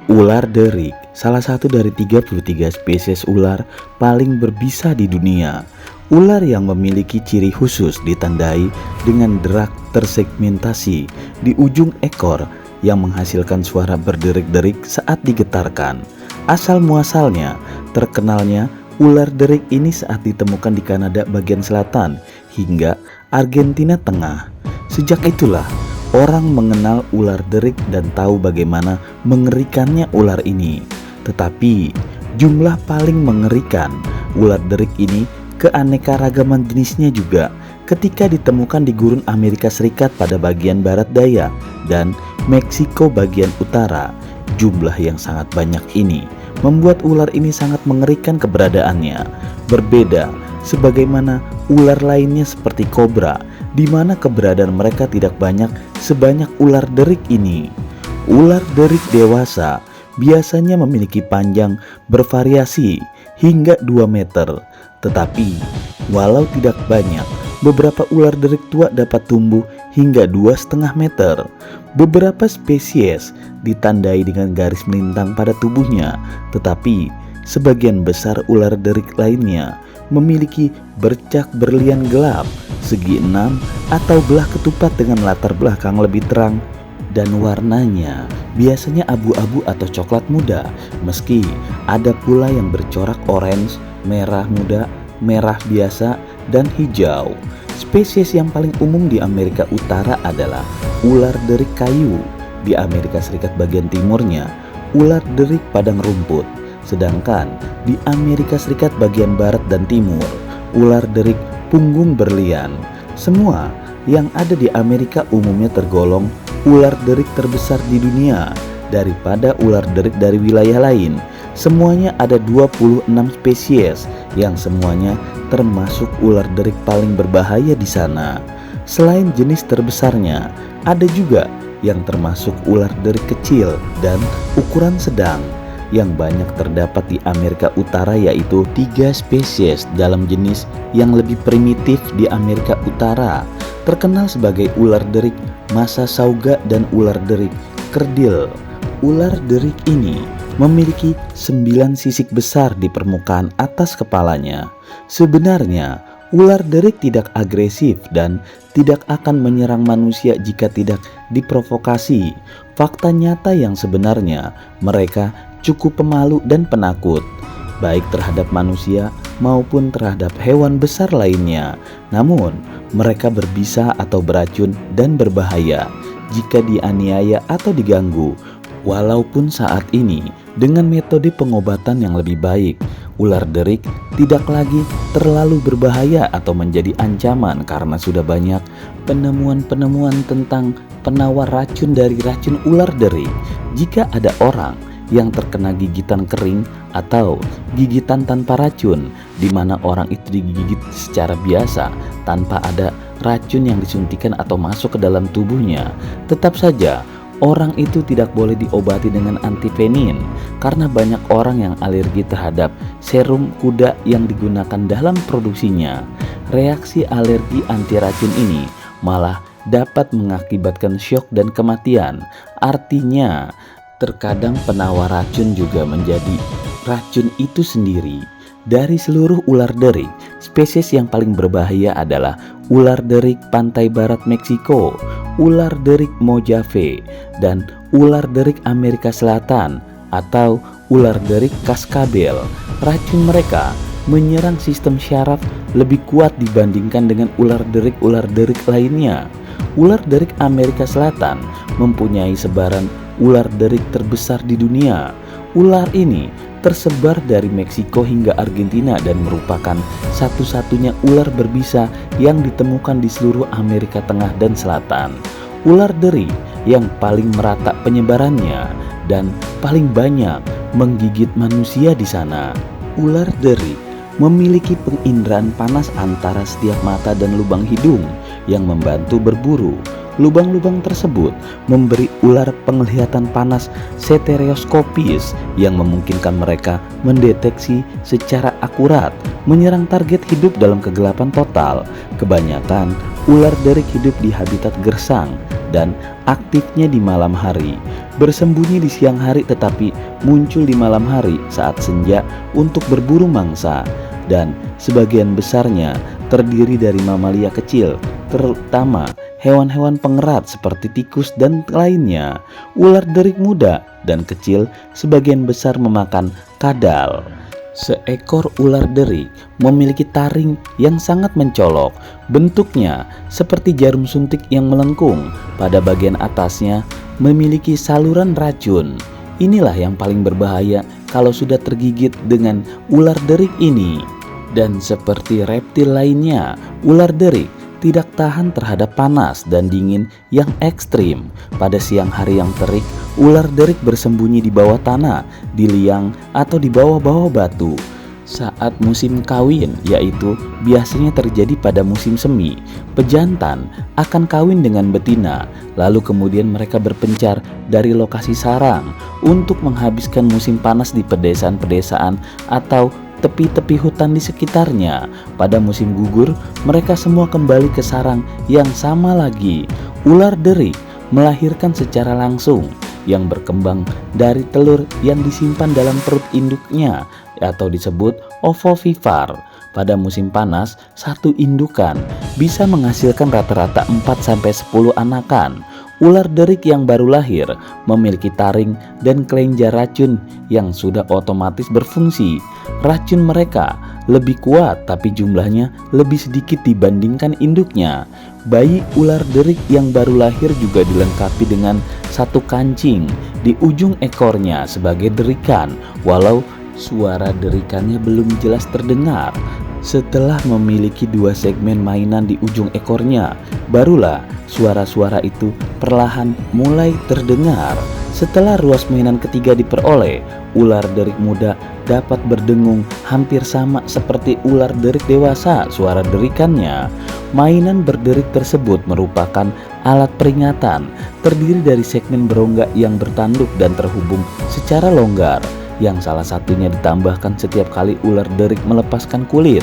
Ular derik, salah satu dari 33 spesies ular paling berbisa di dunia. Ular yang memiliki ciri khusus ditandai dengan derak tersegmentasi di ujung ekor yang menghasilkan suara berderik-derik saat digetarkan. Asal muasalnya, terkenalnya ular derik ini saat ditemukan di Kanada bagian selatan hingga Argentina tengah. Sejak itulah orang mengenal ular derik dan tahu bagaimana mengerikannya ular ini. Tetapi jumlah paling mengerikan ular derik ini keanekaragaman jenisnya juga ketika ditemukan di gurun Amerika Serikat pada bagian barat daya dan Meksiko bagian utara. Jumlah yang sangat banyak ini membuat ular ini sangat mengerikan keberadaannya. Berbeda sebagaimana ular lainnya seperti kobra, di mana keberadaan mereka tidak banyak sebanyak ular derik ini. Ular derik dewasa biasanya memiliki panjang bervariasi hingga 2 meter. Tetapi walau tidak banyak, beberapa ular derik tua dapat tumbuh hingga 2,5 meter. Beberapa spesies ditandai dengan garis melintang pada tubuhnya, tetapi sebagian besar ular derik lainnya memiliki bercak berlian gelap, segi 6 atau belah ketupat dengan latar belakang lebih terang dan warnanya biasanya abu-abu atau coklat muda, meski ada pula yang bercorak orange, merah muda, merah biasa, dan hijau. Spesies yang paling umum di Amerika Utara adalah ular derik kayu. Di Amerika Serikat bagian timurnya, ular derik padang rumput. Sedangkan di Amerika Serikat bagian barat dan timur, ular derik punggung berlian. Semua yang ada di Amerika umumnya tergolong ular derik terbesar di dunia daripada ular derik dari wilayah lain. Semuanya ada 26 spesies yang semuanya termasuk ular derik paling berbahaya di sana. Selain jenis terbesarnya, ada juga yang termasuk ular derik kecil dan ukuran sedang yang banyak terdapat di Amerika Utara, yaitu 3 spesies dalam jenis yang lebih primitif di Amerika Utara, terkenal sebagai ular derik Massassauga dan ular derik kerdil. Ular derik ini memiliki 9 sisik besar di permukaan atas kepalanya. Sebenarnya ular derik tidak agresif dan tidak akan menyerang manusia jika tidak diprovokasi. Fakta nyata yang sebenarnya, mereka cukup pemalu dan penakut, baik terhadap manusia maupun terhadap hewan besar lainnya. Namun mereka berbisa atau beracun dan berbahaya jika dianiaya atau diganggu. Walaupun saat ini dengan metode pengobatan yang lebih baik, ular derik tidak lagi terlalu berbahaya atau menjadi ancaman karena sudah banyak penemuan-penemuan tentang penawar racun dari racun ular derik. Jika ada orang yang terkena gigitan kering atau gigitan tanpa racun, di mana orang itu digigit secara biasa tanpa ada racun yang disuntikan atau masuk ke dalam tubuhnya, tetap saja orang itu tidak boleh diobati dengan antivenin karena banyak orang yang alergi terhadap serum kuda yang digunakan dalam produksinya. Reaksi alergi anti racun ini malah dapat mengakibatkan syok dan kematian. Artinya, terkadang penawar racun juga menjadi racun itu sendiri. Dari seluruh ular derik, spesies yang paling berbahaya adalah ular derik pantai barat Meksiko, ular derik Mojave, dan ular derik Amerika Selatan atau ular derik kaskabel. Racun mereka menyerang sistem syaraf lebih kuat dibandingkan dengan ular derik lainnya. Ular derik Amerika Selatan mempunyai sebaran ular derik terbesar di dunia. Ular ini tersebar dari Meksiko hingga Argentina dan merupakan satu-satunya ular berbisa yang ditemukan di seluruh Amerika Tengah dan Selatan. Ular derik yang paling merata penyebarannya dan paling banyak menggigit manusia di sana. Ular derik memiliki penginderaan panas antara setiap mata dan lubang hidung yang membantu berburu. Lubang-lubang tersebut memberi ular penglihatan panas stereoskopis yang memungkinkan mereka mendeteksi secara akurat, menyerang target hidup dalam kegelapan total. Kebanyakan ular derik hidup di habitat gersang dan aktifnya di malam hari. Bersembunyi di siang hari tetapi muncul di malam hari saat senja untuk berburu mangsa. Dan sebagian besarnya terdiri dari mamalia kecil, terutama hewan-hewan pengerat seperti tikus dan lainnya. Ular derik muda dan kecil sebagian besar memakan kadal. Seekor ular derik memiliki taring yang sangat mencolok. Bentuknya seperti jarum suntik yang melengkung. Pada bagian atasnya memiliki saluran racun. Inilah yang paling berbahaya kalau sudah tergigit dengan ular derik ini. Dan seperti reptil lainnya, ular derik tidak tahan terhadap panas dan dingin yang ekstrim. Pada siang hari yang terik, ular derik bersembunyi di bawah tanah, di liang, atau di bawah-bawah batu. Saat musim kawin, yaitu biasanya terjadi pada musim semi, pejantan akan kawin dengan betina, lalu kemudian mereka berpencar dari lokasi sarang untuk menghabiskan musim panas di pedesaan-pedesaan atau tepi-tepi hutan di sekitarnya. Pada musim gugur, mereka semua kembali ke sarang yang sama lagi. Ular derik melahirkan secara langsung yang berkembang dari telur yang disimpan dalam perut induknya atau disebut ovovivipar. Pada musim panas, satu indukan bisa menghasilkan rata-rata 4-10 anakan. Ular derik yang baru lahir memiliki taring dan kelenjar racun yang sudah otomatis berfungsi. Racun mereka lebih kuat tapi jumlahnya lebih sedikit dibandingkan induknya. Bayi ular derik yang baru lahir juga dilengkapi dengan satu kancing di ujung ekornya sebagai derikan, walau suara derikannya belum jelas terdengar. Setelah memiliki 2 segmen mainan di ujung ekornya, barulah suara-suara itu perlahan mulai terdengar. Setelah ruas mainan ketiga diperoleh, ular derik muda dapat berdengung hampir sama seperti ular derik dewasa suara derikannya. Mainan berderik tersebut merupakan alat peringatan, terdiri dari segmen berongga yang bertanduk dan terhubung secara longgar, yang salah satunya ditambahkan setiap kali ular derik melepaskan kulit.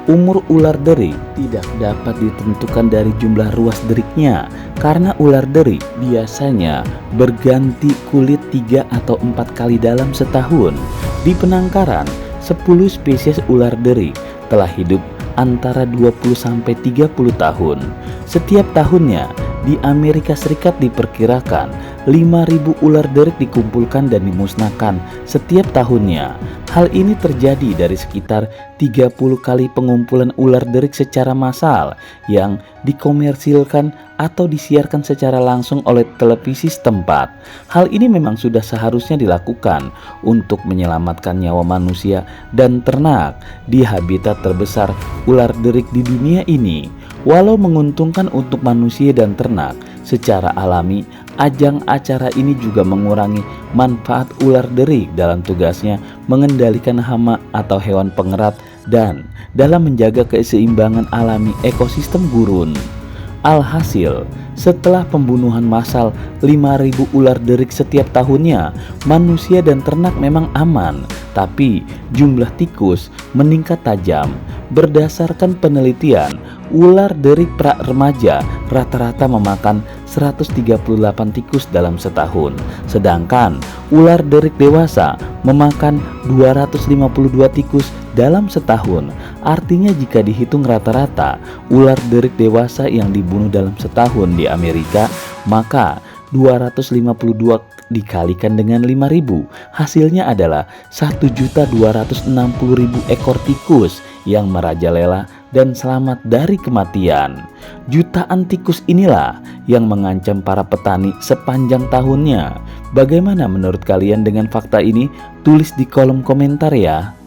Umur ular derik tidak dapat ditentukan dari jumlah ruas deriknya, karena ular derik biasanya berganti kulit 3 atau 4 kali dalam setahun. Di penangkaran, 10 spesies ular derik telah hidup antara 20-30 tahun. Setiap tahunnya di Amerika Serikat diperkirakan 5.000 ular derik dikumpulkan dan dimusnahkan setiap tahunnya. Hal ini terjadi dari sekitar 30 kali pengumpulan ular derik secara massal yang dikomersilkan atau disiarkan secara langsung oleh televisi setempat. Hal ini memang sudah seharusnya dilakukan untuk menyelamatkan nyawa manusia dan ternak di habitat terbesar ular derik di dunia ini. Walau menguntungkan untuk manusia dan ternak secara alami, ajang acara ini juga mengurangi manfaat ular derik dalam tugasnya mengendalikan hama atau hewan pengerat dan dalam menjaga keseimbangan alami ekosistem gurun. Alhasil, setelah pembunuhan massal 5.000 ular derik setiap tahunnya, manusia dan ternak memang aman, tapi jumlah tikus meningkat tajam. Berdasarkan penelitian, ular derik pra-remaja rata-rata memakan 138 tikus dalam setahun, sedangkan ular derik dewasa memakan 252 tikus dalam setahun. Artinya jika dihitung rata-rata ular derik dewasa yang dibunuh dalam setahun di Amerika, maka 252 dikalikan dengan 5.000, hasilnya adalah 1.260.000 ekor tikus yang merajalela dan selamat dari kematian. Jutaan tikus inilah yang mengancam para petani sepanjang tahunnya. Bagaimana menurut kalian dengan fakta ini? Tulis di kolom komentar ya.